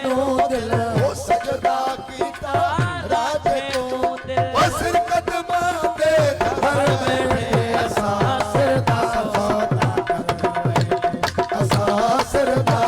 तू दिल ओ सजदा कीता राधे तू दिल ओ सिर कदमां दे धर बैठे असां सिर दा सौदा कर बैठे असां सिर दा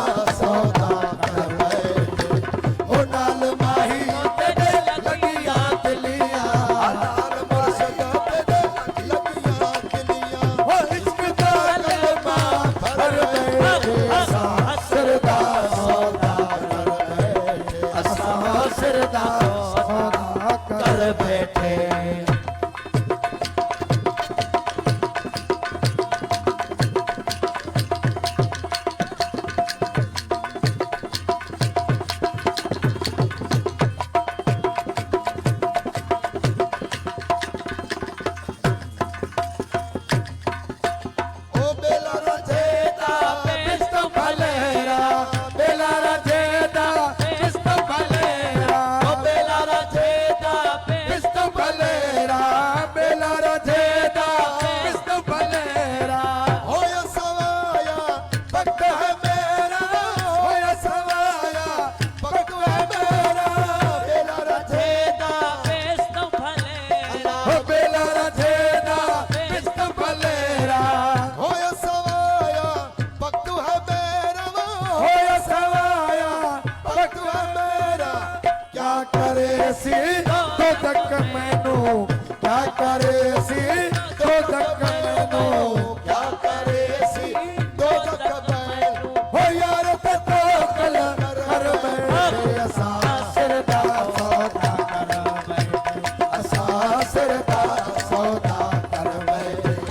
सौदा कर बैठे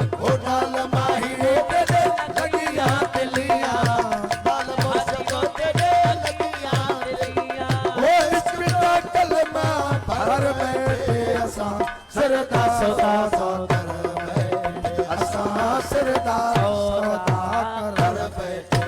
ओ नाल माही तेरे लगियां दिलियां नाल मुर्शद तेरे लगियां दिलियां ओ इश्क दा कलमा भर बैठे असां सिर दा सौदा कर बैठे असां सिर दा सौदा कर बैठे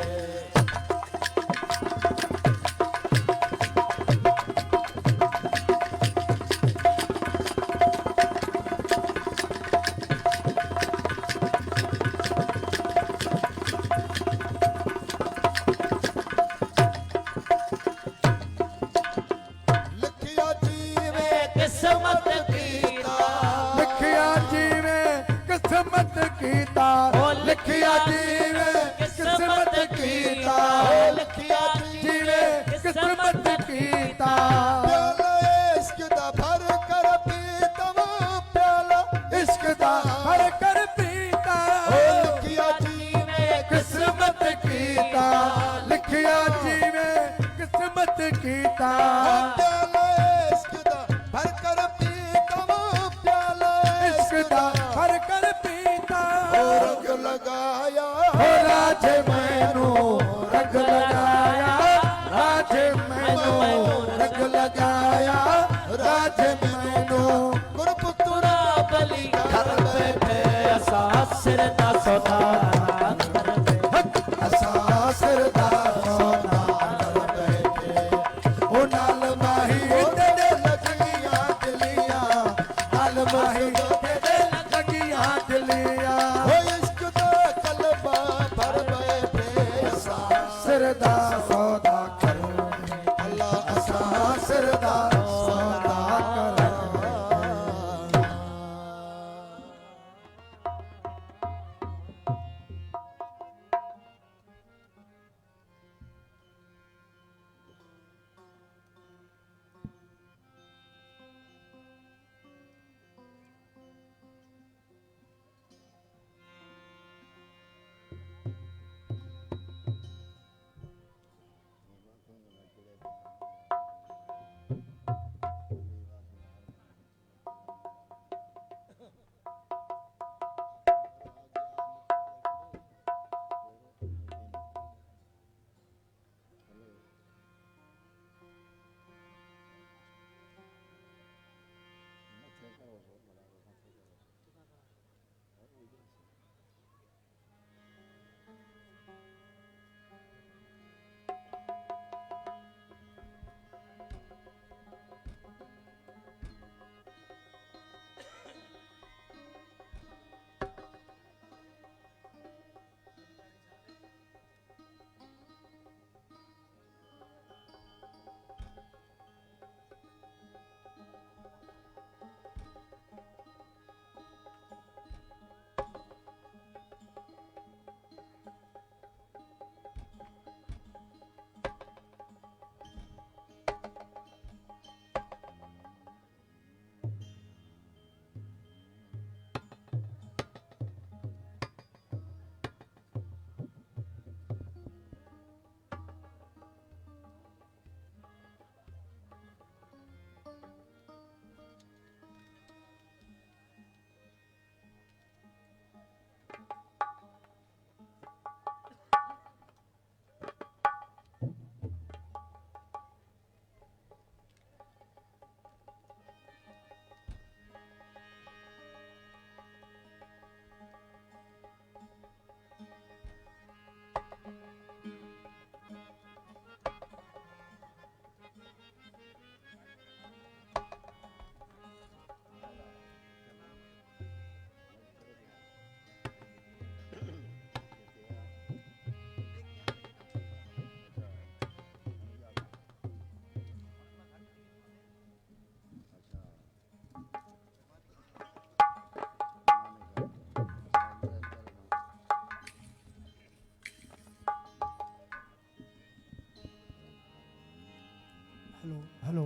hello hello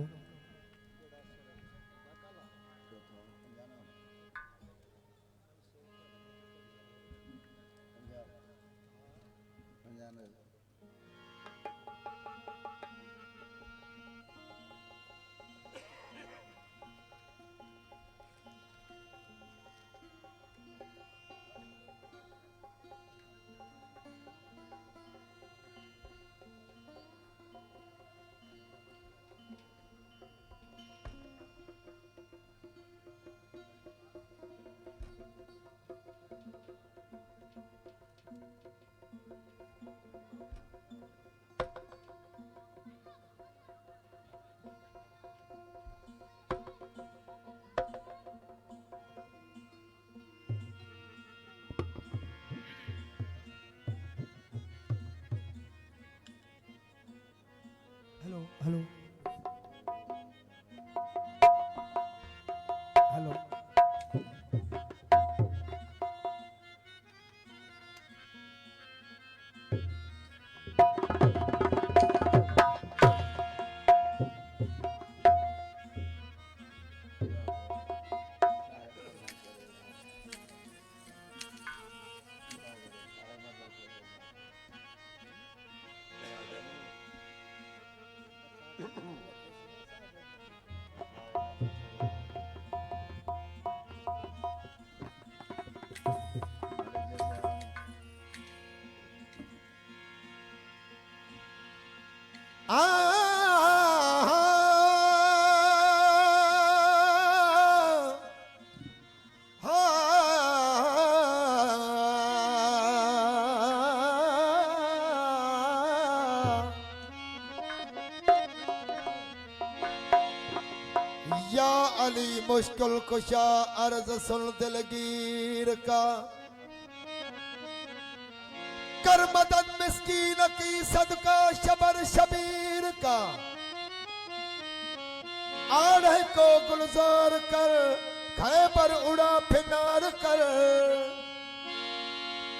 hello hello hello या अली मुश्किल कुशा अर्ज सुन दिलगीर का कर मदद मिस्कीन की सदका शबर शबीर का आढ़े को गुलजार कर खैबर उड़ा फिनार कर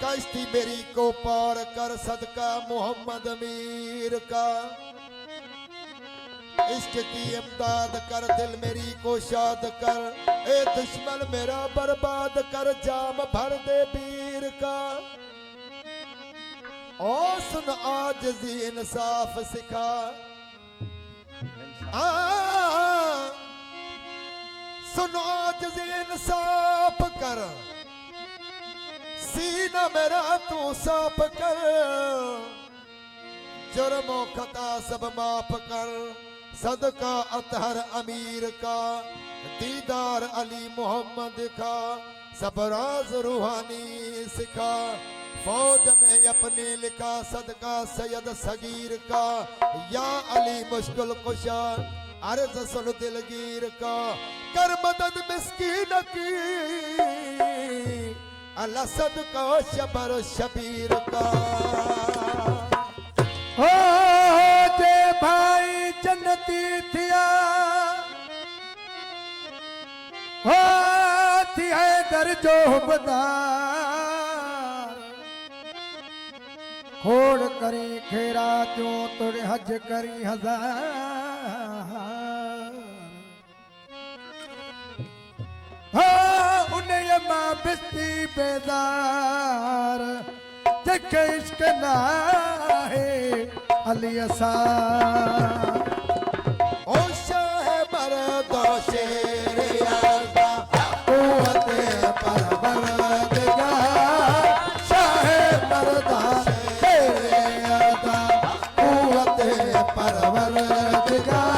कश्ती मेरी को पार कर सदका मोहम्मद अमीर का इश्क की इमदाद कर दिल मेरी को शाद कर ए दुश्मन मेरा बर्बाद कर जाम भर दे वीर का ओ सुन आजिज़ी इंसाफ सिखा सुन आजिज़ी इंसाफ कर सीना मेरा तू साफ कर जुर्मों खता सब माफ कर सदका अतहर अमीर का दीदार अली मोहम्मद का सब राज रूहानी सिखा फौज में अपने लिखा सदका सैयद सगीर का या अली मुश्किल कुशा अर्ज सुन दिलगीर का कर मदद मिस्कीन की अल्लाह सदका शबर शबीर का हो जे भाई जन्नती थिया हो थिया दर्जो बदार खोड़ करी खेरा जो तुड़ हज करी हजार हो उन्हें मां बिस्ती बेदार जग इश्क ना है अली असा ओ शाह मर्द शेर आज़ा कुव्वत परवरदिगार शाह मर्दा शेर आज़ा कुव्वत परवरदिगार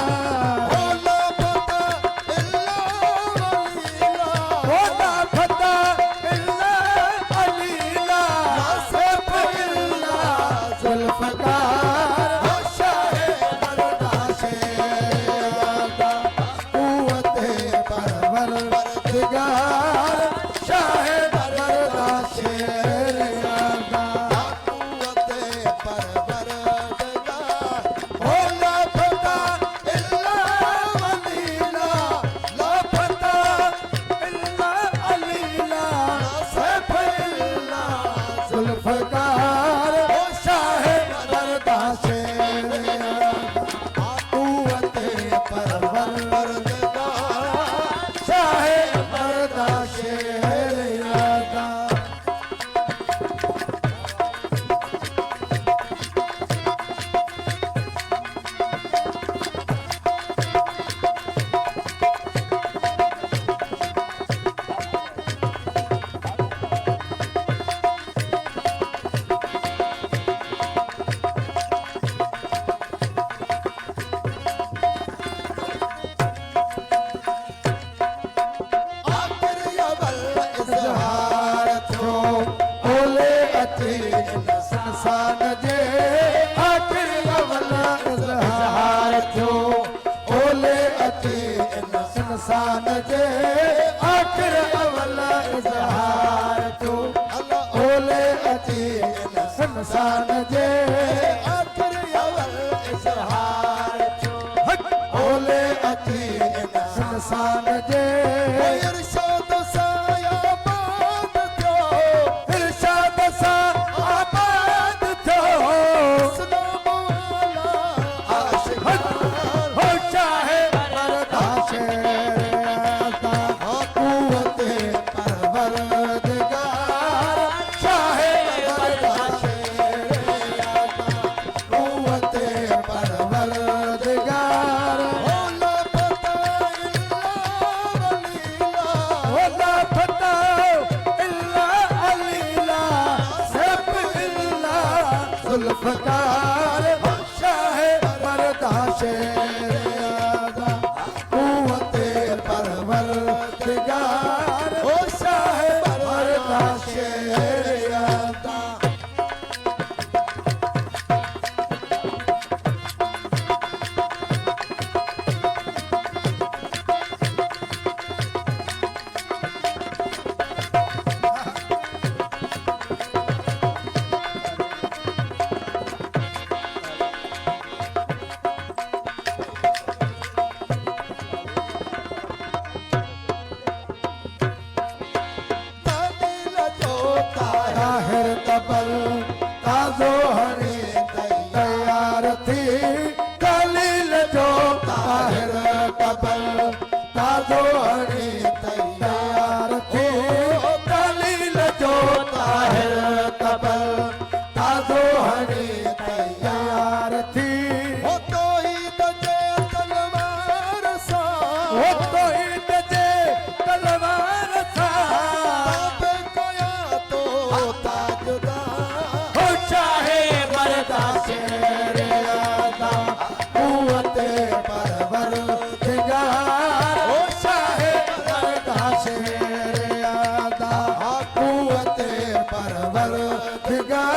इंसान जे आखिर अवल इज़हार जो ओले अची इंसान जे आखिर अवल इज़हार जो ओले अची इंसान जे इरशाद सां आबाद थियो इरशाद सां आबाद थियो सलाम वाला आशिक़ान हो चाहे बर्दाश्त कुव्वत परवरदिगार चाहे बर्दाश्त कुव्वत परवरदिगार होला पता इल्ला होला फता इल्ला अलीला सब इल्ला जुल्फ़कार चाहे बर्दाश्त कुव्वत परवरदिगार ओ चाहे बर्दाश्त तादिल जो ताहिर तबल ताज़ो हणी तैयार थी कलील जो ताहिर तबल ताज़ो हणी तैयार थी कलील जो ताहिर तबल ताज़ो हणी तैयार थी हो तौहीद जे तलवार सां वो तो ईद जे तलवार था ताबे कया तो ताजदार हो चाहे बर्दाश्त रियादा कुव्वत परवरदिगार हो चाहे बर्दाश्त रियादा कुव्वत परवरदिगार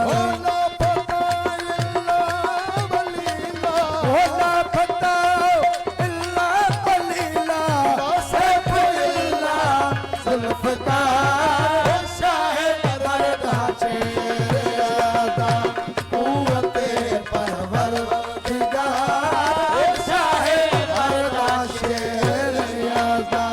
होला पता इल्ला वलीला होला फता इल्ला कलीला सब इल्ला जुल्फ़कार चाहे बर्दाश्त रियादा कुव्वत परवरदिगार चाहे बर्दाश्त रियादा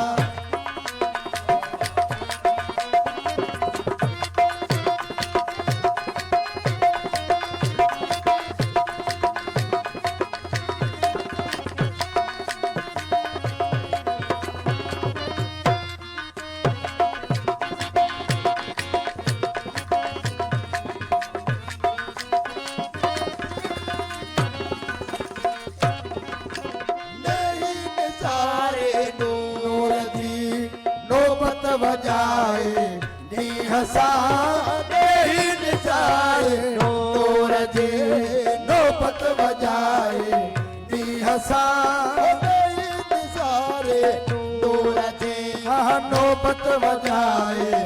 नहीं निसारे नूर दी नौबत बजाए नी हसा ही निसारे नूर दी नौबत बजाए नी हसा नहीं निसारे नूर जे नौबत बजाए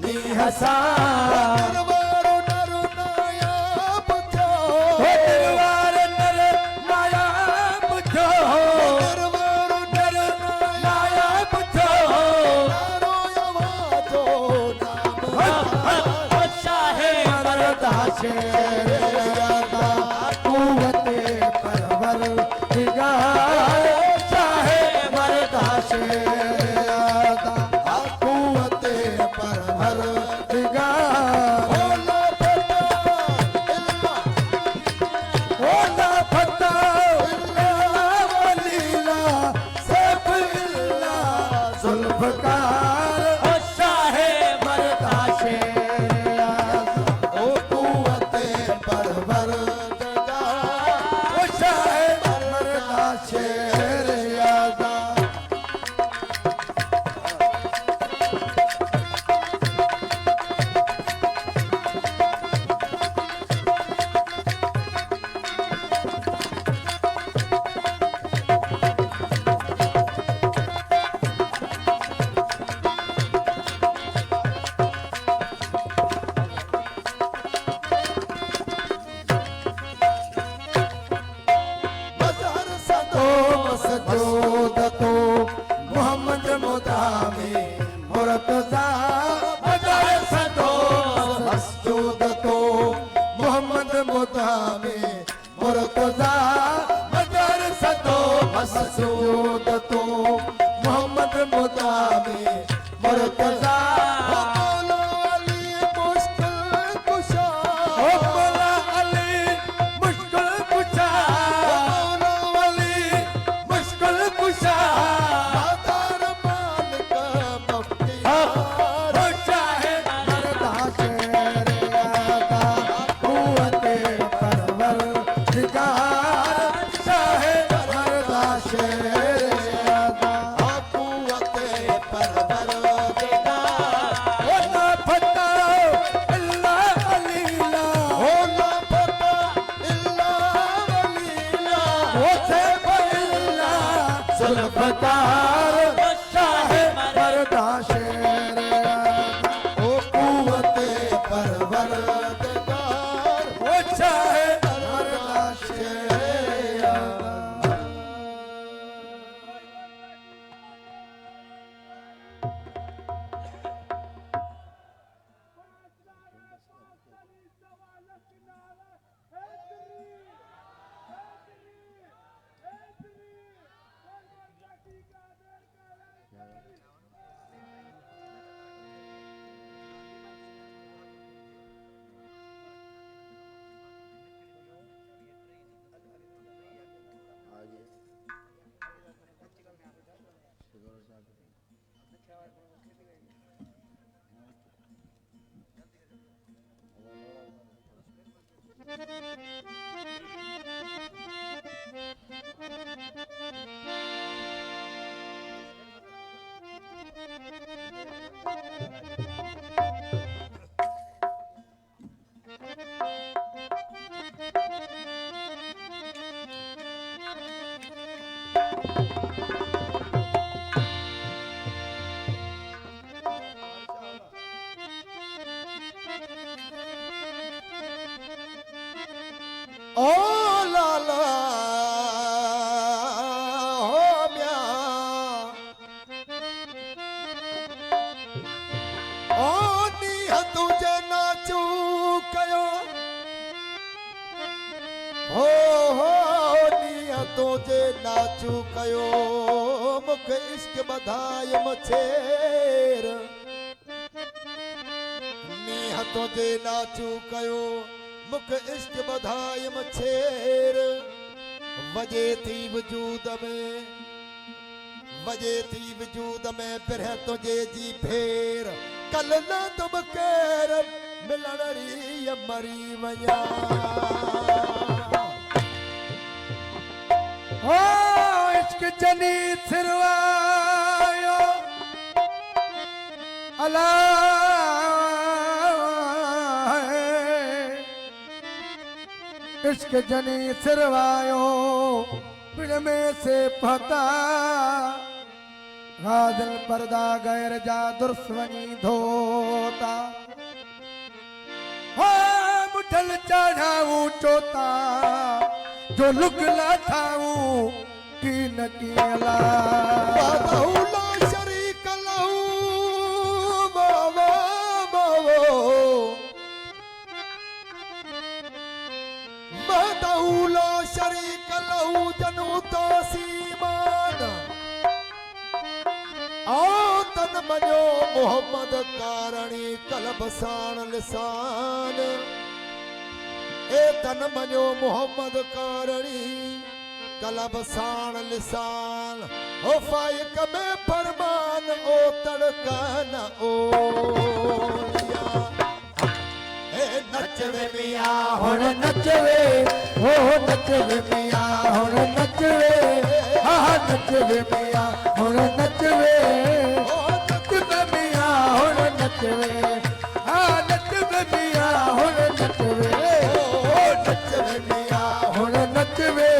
नी हसा दरबारो नर नायाब थियो दरबार नर नायाब थियो दरबारो नर नायाब थियो नारो आवाजो नाम चाहे बर्दाश्त रियादा कुव्वत परवरदिगार चाहे बर्दाश्त रियादा कुव्वत परवरदिगार होला पता इल्ला होला फता इल्ला वलीला सब इल्ला जुल्फ़कार चाहे बर्दाश्त रियादा ओ कुव्वत पर मसऊद तो मोहम्मद मुदामी मुर्तजा हो मौला अली मुश्किल कुशा ओ मौला अली मुश्किल कुशा मौला अली मुश्किल कुशा दातार मालिक मुख्तियार हो चाहे मर्दा शेर आका कुव्वते परवरदिगार चाहे मर्दा शेर आका कुव्वते परवरदिगार ओ ना फता इल्ला अलीला हो ना पता इल्ला वलीला ओ से इल्ला सुल्फकार चाहे मर्दा शेर आका ओ कुव्वते परवरदिगार ओ चाहे मर्दा शेर आका ओ लाला हो म्या ओ नीह तुझे नाचू कयो हो नीह तुझे नाचू कयो मुख इश्क बधाय मछेर नीह तुझे नाचू कयो मुख इश्क बधाय मछेर वजे थी वजूद में फिर तुझे जी फेर कल न तुम केर मिलण री मरी वया ओ इश्क जनी सिरवायो अला इश्क जनी सिरवायो पिण में से पता गाज़िल पर्दा गैर जा दुर्सवनी धोता हो मुठल चढ़ाऊं चोता जो लुगला ठाऊं की न की अला बादहुला शरीक लहू बाबा बाबो बादहुला शरीक लहू जनु तो सीमान आओ तन मनो मोहम्मद कारणी कलब साण लिसान ए तन मनो मोहम्मद कारणी कलब साण लिसान ओ फाइक में फरमान ओ तड़का न ओ ए नचवे मिया हुण नचवे हो नचवे मिया हुण नचवे हा नचवे मिया हुण नचवे नचवे मिया हुण नचवे हा नचवे मिया हुण नचवे ओ नचवे मिया हुण नचवे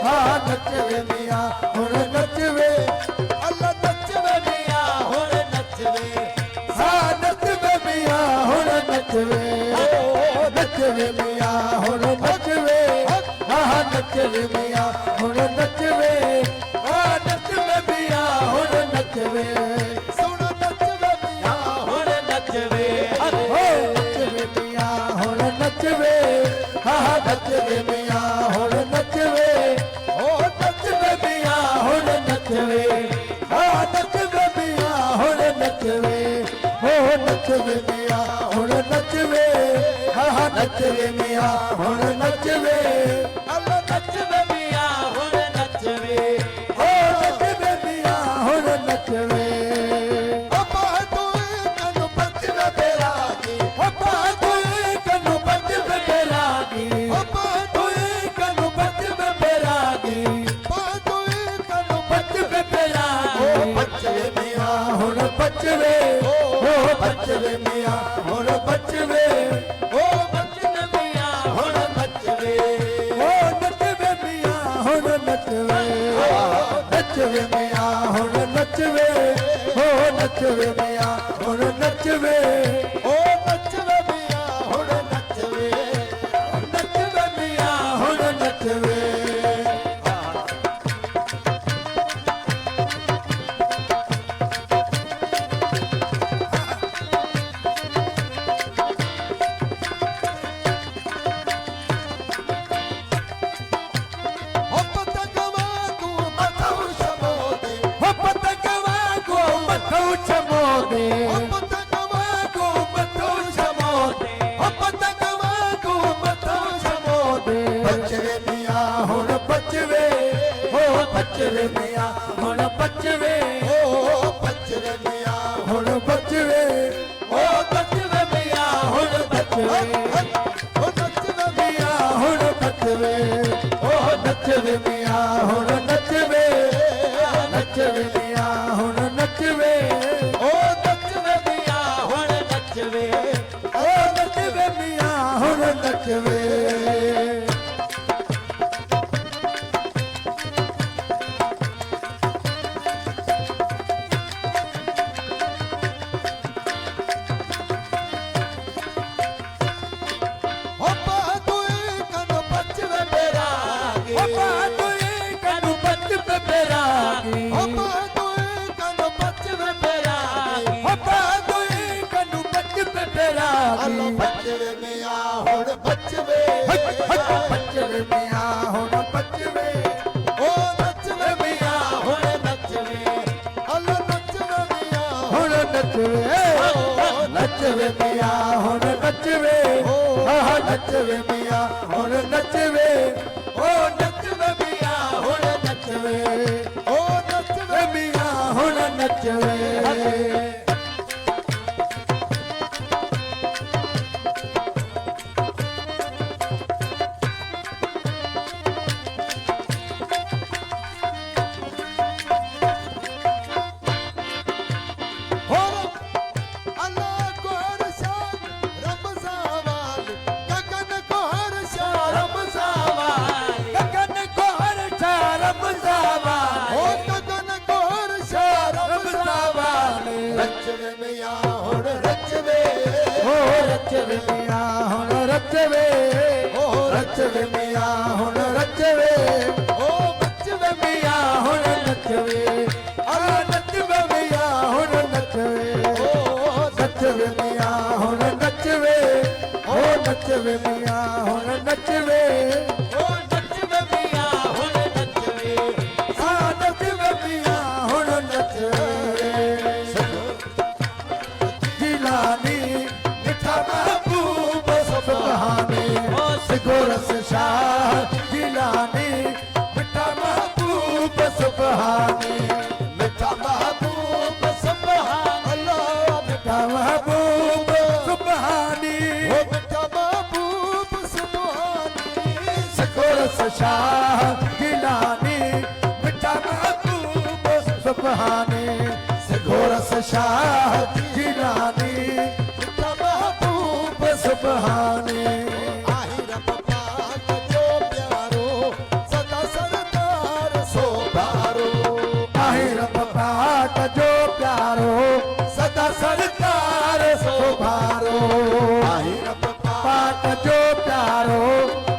हा नचवे मिया हुण नचवे अल्लाह नचवे मिया हुण नचवे हा नचवे मिया हुण नचवे नचवे मिया हुण नचवे हा नचवे मिया हुण नचवे हा नचवे मिया हुण नचवे सुन नचवे मिया हुण नचवे हो नचवे मिया हुण नचवे हा नचवे मिया हुण नचवे ओ नचवे ਨੱਚਵੇ ਆ ਨੱਚਵੇ ਮੀਆਂ ਹੁਣ ਨੱਚਵੇ ਹੋ ਨੱਚਵੇ ਮੀਆਂ ਹੁਣ ਨੱਚਵੇ ਆ ਨੱਚਵੇ ਮੀਆਂ ਹੁਣ ਨੱਚਵੇ ਅੱਲਾ ਨੱਚਵੇ ਮੀਆਂ ਹੁਣ ਨੱਚਵੇ ਹੋ ਨੱਚਵੇ ਮੀਆਂ ਹੁਣ ਨੱਚਵੇ ਅੱਪਾ ਤੂੰ ਕਨੂੰ ਪੱਤਵੇ ਬੇਰਾਗੀ ਅੱਪਾ ਤੂੰ ਕਨੂੰ ਪੱਤਵੇ ਬੇਰਾਗੀ ਅੱਪਾ ਤੂੰ ਕਨੂੰ ਪੱਤਵੇ ਬੇਰਾਗੀ ਪਾ ਤੂੰ ਕਨੂੰ ਪੱਤਵੇ ਬੇਰਾਗੀ ਓ ਬੱਚੇ ਮੀਆਂ ਹੁਣ ਬਚਵੇ ਹੋ ਬਚਵੇ ਮੀਆਂ ਹੁਣ ਬਚਵੇ ਓ ਬੱਚੇ ਮੀਆਂ ਹੁਣ ਨੱਚਵੇ ਹੋ ਨੱਚਵੇ ਮੀਆਂ ਹੁਣ ਨੱਚਵੇ ਨੱਚਵੇ ਮੀਆਂ ਹੁਣ ਨੱਚਵੇ ਹੋ ਨੱਚਵੇ ਮੀਆਂ ਹੁਣ ਨੱਚਵੇ ਓ ਨੱਚਵੇ ਮੀਆਂ ਹੁਣ ਨੱਚਵੇ ਨੱਚਵੇ ਮੀਆਂ ਹੁਣ ਨੱਚਵੇ ਓ ਪਤੰਗਵਾ ਤੂੰ ਮਥਾਉ ਸ਼ਮੋਦੇ ਹੋ ਪਤੰਗਵਾ ਕੋ ਮਥੂ ਚਮੋਦੇ ਓ ਪਤੰਗਵਾ ਕੋ ਮਥੂ ਚਮੋਦੇ ਹੋ ਪਤੰਗਵਾ ਕੋ ਮਥੂ ਚਮੋਦੇ ਬੱਚੇ ਮੀਆਂ ਹੁਣ ਬਚਵੇ ਹੋ ਬਚਵੇ ਮੀਆਂ ਹੁਣ ਬਚਵੇ ਓ ਬੱਚੇ ਮੀਆਂ ਹੁਣ ਬਚਵੇ ਹੋ ਬਚਵੇ ਮੀਆਂ ਹੁਣ ਬਚਵੇ ਓ ਨੱਚਵੇ ਮੀਆਂ ਹੁਣ ਬਚਵੇ ਹੋ ਨੱਚਵੇ ਮੀਆਂ ਹੁਣ ਨੱਚਵੇ ਨੱਚਵੇ ਮੀਆਂ ਹੁਣ ਨੱਚਵੇ ਓ ਨੱਚਵੇ ਮੀਆਂ ਹੁਣ ਨੱਚਵੇ ਹੋ ਨੱਚਵੇ ਮੀਆਂ ਹੁਣ ਨੱਚਵੇ ਓ ਪਾ ਤੂੰ ਕਨੂੰ ਬੱਚਵੇ ਬੇਰਾਗੀ ਅੱਪਾ ਤੂੰ ਕਨੂੰ ਬਚਵੇ ਬੇਰਾਗੀ ਓ ਪਾ ਤੂੰ ਕਨੂੰ ਬੱਚਵੇ ਬੇਰਾਗੀ ਅੱਪਾ ਤੂੰ ਕਨੂੰ ਬਚਵੇ ਅੱਲਾ ਬੇਰਾਗੀ ਬੱਚੇ ਮੀਆਂ ਹੁਣ ਬੱਚਵੇ ਬਚਵੇ ਮੀਆਂ ਹੁਣ ਬਚਵੇ ਓ ਨੱਚਵੇ ਮੀਆਂ ਹੁਣ ਨੱਚਵੇ ਅੱਲਾ ਨੱਚਵੇ ਮੀਆਂ ਹੁਣ ਨੱਚਵੇ ਨੱਚਵੇ ਮੀਆਂ ਹੁਣ ਨੱਚਵੇ ਆਹ ਨੱਚਵੇ ਮੀਆਂ ਹੁਣ ਨੱਚਵੇ ਓ ਨੱਚਵੇ ਮੀਆਂ ਹੁਣ ਨੱਚਵੇ ਓ ਨੱਚਵੇ ਮੀਆਂ ਹੁਣ ਨੱਚਵੇ ਹੋਰ ਅੱਲਾ ਕੋ ਹਰਸ਼ਾਨ ਰੱਬ ਸਾਵਾਲ ਗਗਨ ਕੋ ਹਰਸ਼ਾਨ ਰੱਬ ਸਾਵਾਲ ਗਗਨ ਕੋ ਹਰਸ਼ਾ ਰੱਬ ਸਾਵਾਲ ਓ ਗਗਨ ਕੋ ਹਰਸ਼ਾਨ ਰੱਬ ਸਾਵਾਲ ਰਚਵੇ ਮੀਆਂ ਹੁਣ ਰਚਵੇ ਹੋ ਰਚਵੇ ਮੀਆਂ ਹੁਣ ਰਚਵੇ ਓ ਰਚਵੇ ਮੀਆਂ ਹੁਣ ਰਚਵੇ ਓ ਬੱਚਵੇ ਮੀਆਂ ਹੁਣ ਨੱਚਵੇ ਆ ਨੱਚਵੇ ਮੀਆਂ ਹੁਣ ਨੱਚਵੇ ਓ ਨੱਚਵੇ ਮੀਆਂ ਹੁਣ ਨੱਚਵੇ ਹੋ ਨੱਚਵੇ ਮੀਆਂ ਹੁਣ ਨੱਚਵੇ ਓ ਨੱਚਵੇ ਮੀਆਂ ਹੁਣ ਨੱਚਵੇ ਆ ਨੱਚਵੇ ਮੀਆਂ ਹੁਣ ਨੱਚਵੇ ਜਿਲਾਨੀ ਮਿੱਠਾ ਮਹਿਬੂਬ ਸੁਬਹਾਨੀ ਸਿਗੋਰਸ ਸ਼ਾਹ ਜਿਲਾਨੀ ਮਿੱਠਾ ਮਹਿਬੂਬ ਸੁਬਹਾਨੀ ਮਿੱਠਾ ਮਹਿਬੂਬ ਸੁਭਾਨ ਅੱਲਾ ਮਿੱਠਾ ਮਹਿਬੂਬ ਸੁਬਹਾਨੀ ਓ ਮਿੱਠਾ ਮਹਿਬੂਬ ਸੁਭਾਨੀ ਸਿਗੋਰਸ ਸ਼ਾਹ ਜਿਲਾਨੀ ਮਿੱਠਾ ਮਹਿਬੂਬ ਸੁਬਹਾਨੀ ਸਿਗੋਰਸ ਸ਼ਾਹ ਜਿਲਾਨੀ ਮਿੱਠਾ ਮਹਿਬੂਬ ਸੁਬਹਾਨੀ ਆਹੀ ਰੱਬ ਪਾਕ ਜੋ ਪਿਆਰੋ ਸਦਾ ਸਰਦਾਰ ਸੋਭਾਰੋ ਆਹੇ ਰੱਬ ਪਾਕ ਜੋ ਪਿਆਰੋ ਸਦਾ ਸਰਕਾਰ ਸੁਭਾਰੋ ਆਹੀ ਰੱਬ ਪਾਕ ਜੋ ਪਿਆਰੋ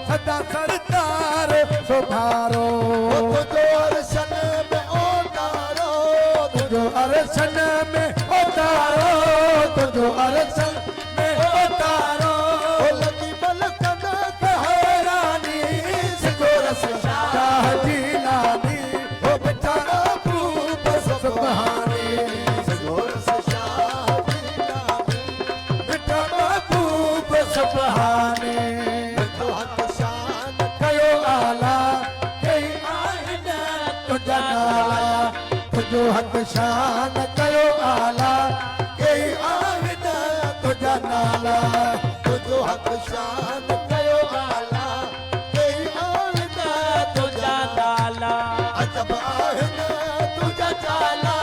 ਸਦਾ ਸਰਕਾਰ ਸੁਭਾਰੋ ਜੋ ਅਰਸ਼ਨ ਮੇ ਉਤਾਰੋ ਜੋ ਅਰਸ਼ਨ में उतारो तुझो अरसन में उतारो ਓ ਲੱਗੀ ਮਲਕਨ हैरानी सिकोरस शाह जिलानी ओ बेटा अबू तुझा नाला तुझो हक शान कयो आला कई आहिन तुझा नाला तुझो हक शान कयो आला कई आहिन तुझा नाला अजब आहिन तुझा चाला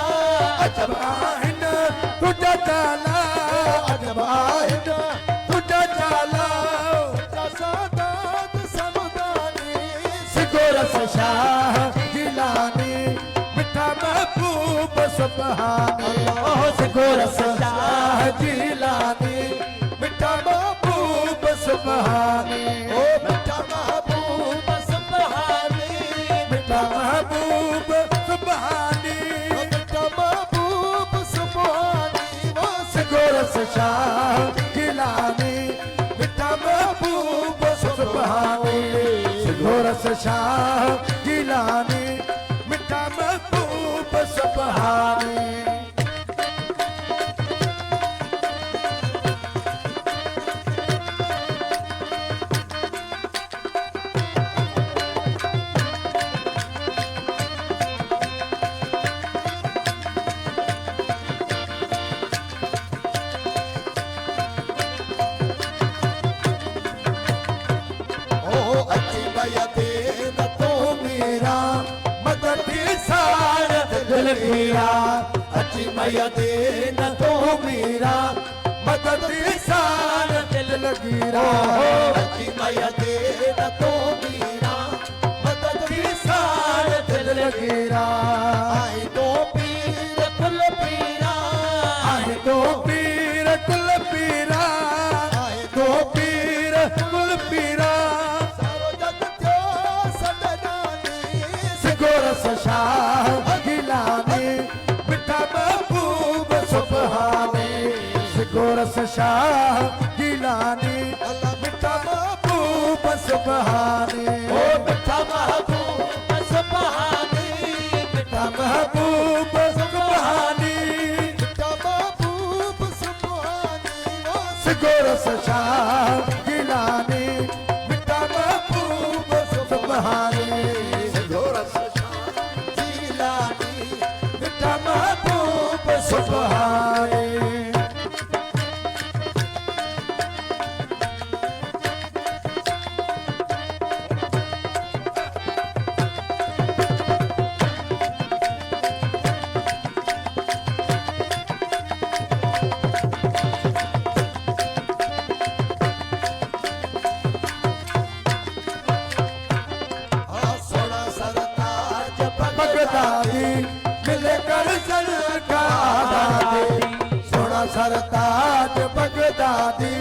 अजब आहिन तुझा चाला अजब आहिन तुझा चाला सादात समदानी सिगोरस शाह गिलानी मिठा महबूब सुबहानी ओह सिगोरस शाह गिलानी मिठा महबूब सुबहानी ओ मिठा महबूब सुबहानी मिठा महबूब सुबहानी मिठा महबूब सुबहानी वो सिगोरस शाह गिलानी मिठा महबूब सुबहानी सिगोरस शाह गिलानी मिठा महबूब सुबहानी ओ अच्छी भैया देन तो मेरा मदद सार दिल गिरा अच्छी मैया देन तो मेरा मदद सार दिल गिरा अच्छी भैया देन तो मेरा मदद सार दिल गिरा आई तो पीर कुल पीरा आए दो पीर कुल पीरा आई दो पीर कुल पीरा सारो जग थियो सदनानी सिगोरस शाह गिलानी मिठा महबूब सुबहानी सिगोरस शाह गिलानी मिठा महबूब सुबहानी ओ मिठा महबूब सुबहानी मिठा महबूब सुबहानी मिठा महबूब सुबहानी वो सिगोरस शाह गिलानी मिठा महबूब सुबहानी सिगोरस जिलानी मिठा महबूब सुबहानी सोना सरताज बगदादी मिले कर सरकार आजादी सोना सरताज बगदादी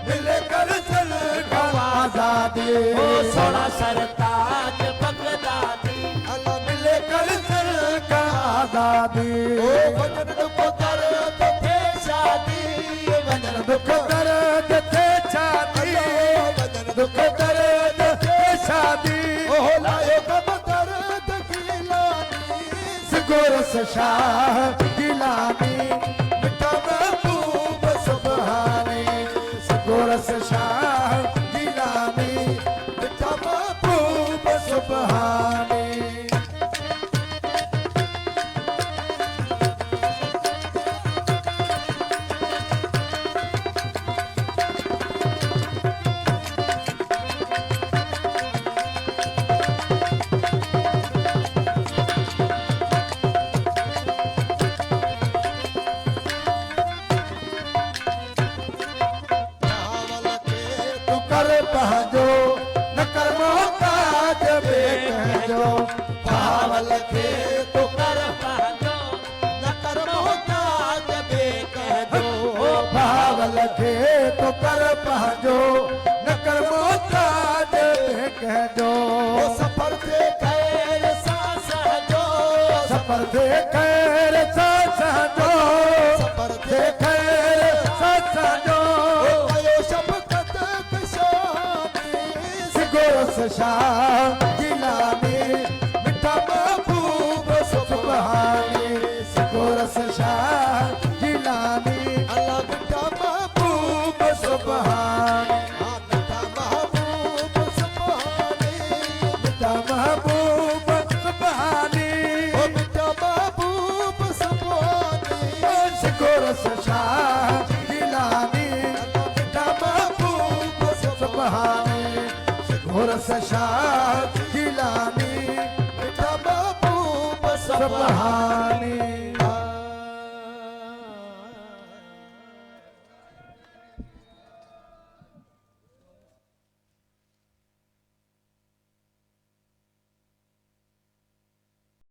मिले कर सरकार आजादी ओ सोना सरताज बगदादी अल्लाह मिले कर सरकार आजादी ओ वजन दुख दर्द थे शादी वजन दुख दर्द थे छाती वजन दुख दर्द थे शादी ओ लायो कब दर्द खिलानी सिगोरस शाह गिलानी मिठा महबूब सुबहानी सिगोरस शाह गिलानी मिठा महबूब सुबहानी चावल के तू कर पहजो न कर मोहताज बेकहजो चावल के तो कर पहनो न कर मोहताज बे कह दो भावल थे तो कर पहजो न कर मोहताज बेकहजो ओ सफर थे खैर सांस जो सफर दे खैर सासो सफर दे थे खैर सासो आयो शफकत कशानी सिगोरस शाह गिलानी मिठा महबूब सुबहानी सिगोरस शाह गिलानी अल्लाह मिठा महबूब सुबहानी मिठा महबूब सुबहानी मिठा महबूब सुबहानी सुबहानी गुरस शाह जिलानी मिठा महबूब सुबहानी